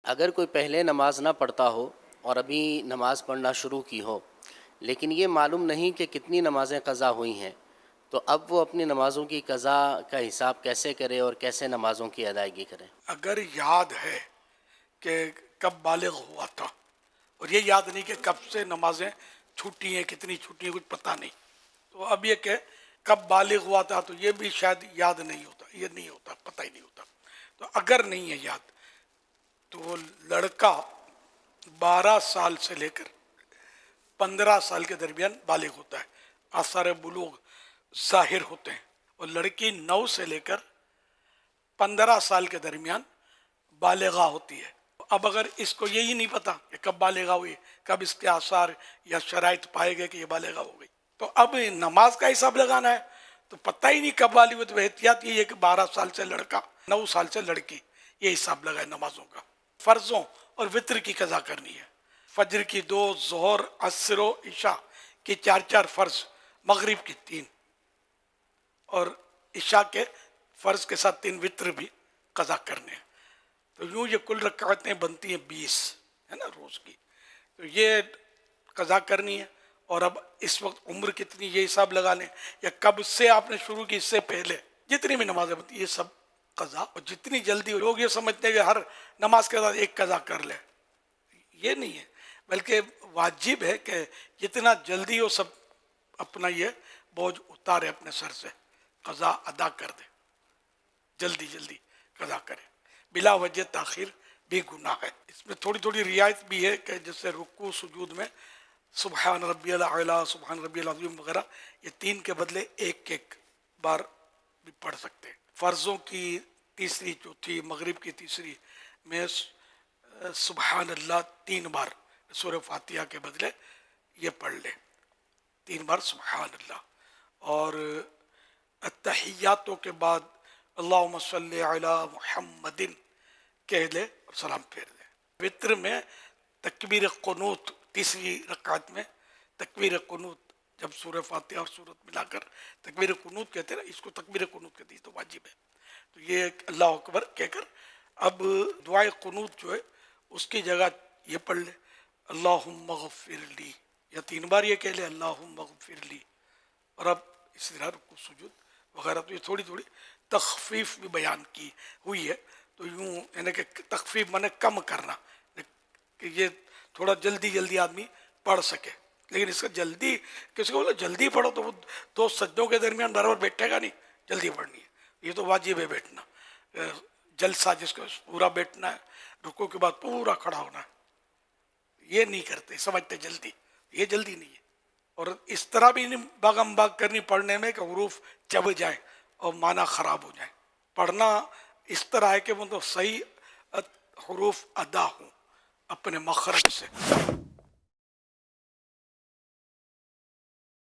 اگر کوئی پہلے نماز نہ پڑھتا ہو اور ابھی نماز پڑھنا شروع کی ہو لیکن یہ معلوم نہیں کہ کتنی نمازیں قضا ہوئی ہیں، تو اب وہ اپنی نمازوں کی قضا کا حساب کیسے کرے اور کیسے نمازوں کی ادائیگی کرے؟ اگر یاد ہے کہ کب بالغ ہوا تھا اور یہ یاد نہیں کہ کب سے نمازیں چھوٹی ہیں، کتنی چھوٹی ہیں، کچھ پتہ نہیں، تو اب یہ کہ کب بالغ ہوا تھا تو یہ بھی شاید یاد نہیں ہوتا، یہ نہیں ہوتا، پتہ ہی نہیں ہوتا. تو اگر نہیں ہے یاد تو وہ لڑکا 12 سال سے لے کر 15 سال کے درمیان بالغ ہوتا ہے، آثار بلوغ ظاہر ہوتے ہیں، اور لڑکی 9 سے لے کر 15 سال کے درمیان بالغہ ہوتی ہے. اب اگر اس کو یہی نہیں پتا کہ کب بالغہ ہوئی، کب اس کے آثار یا شرائط پائے گئے کہ یہ بالغہ ہو گئی، تو اب نماز کا حساب لگانا ہے تو پتہ ہی نہیں کب بالغ ہوئی، تو احتیاط یہ ہے کہ 12 سال سے لڑکا، 9 سال سے لڑکی، یہ حساب لگائے نمازوں کا. فرضوں اور وطر کی قضا کرنی ہے. فجر کی 2، ظہر، عصر و عشاء کی 4 فرض، مغرب کی 3، اور عشاء کے فرض کے ساتھ 3 وطر بھی قضا کرنے ہیں. تو یوں یہ کل رکعتیں بنتی ہیں 20 ہے نا روز کی، تو یہ قضا کرنی ہے. اور اب اس وقت عمر کتنی یہ حساب لگا لیں، یا کب سے آپ نے شروع کی، اس سے پہلے جتنی بھی نمازیں بنتی ہیں یہ سب قضا. اور جتنی جلدی لوگ یہ سمجھتے ہیں کہ ہر نماز کے بعد ایک قضا کر لے، یہ نہیں ہے، بلکہ واجب ہے کہ جتنا جلدی وہ سب اپنا یہ بوجھ اتارے اپنے سر سے، قضا ادا کر دے، جلدی جلدی قضا کرے. بلا وجہ تاخیر بھی گناہ ہے. اس میں تھوڑی تھوڑی رعایت بھی ہے کہ جیسے رکوع سجود میں سبحان ربی الاعلیٰ، سبحان ربی العظیم وغیرہ، یہ 3 کے بدلے ایک بار بھی پڑھ سکتے ہیں. فرضوں کی تیسری، چوتھی، مغرب کی تیسری میں سبحان اللہ 3 بار سورہ فاتحہ کے بدلے یہ پڑھ لے، 3 بار سبحان اللہ. اور التحیاتوں کے بعد اللہم صلی علی محمد کہہ لے اور سلام پھیر لے. وطر میں تکبیر قنوت، تیسری رکعت میں تکبیر قنوت، جب سورہ فاتحہ اور سورت ملا کر تکبیر قنوت کہتے ہیں نا، اس کو تکبیر قنوت کہتے ہیں، تو واجب ہے. تو یہ اللہ اکبر کہہ کر اب دعائے قنوت جو ہے اس کی جگہ یہ پڑھ لے اللہم اغفر لی، یا 3 بار یہ کہہ لے اللہم اغفر لی. اور اب اسی طرح رکوع سجود وغیرہ. تو یہ تھوڑی تھوڑی تخفیف بھی بیان کی ہوئی ہے. تو یوں یعنی کہ تخفیف مانے کم کرنا، کہ یہ تھوڑا جلدی جلدی آدمی پڑھ سکے. لیکن اس کا جلدی، کسی کو بولے جلدی پڑھو تو وہ 2 سجدوں کے درمیان برابر بیٹھے گا نہیں، جلدی پڑھنی ہے. یہ تو واجب ہے بیٹھنا، جلسہ جس کو پورا بیٹھنا ہے، رکوع کے بعد پورا کھڑا ہونا ہے. یہ نہیں کرتے، سمجھتے جلدی، یہ جلدی نہیں ہے. اور اس طرح بھی نہیں باغم باغ کرنی پڑھنے میں کہ حروف چب جائیں اور معنی خراب ہو جائیں. پڑھنا اس طرح ہے کہ وہ تو صحیح حروف ادا ہوں اپنے مخرج سے.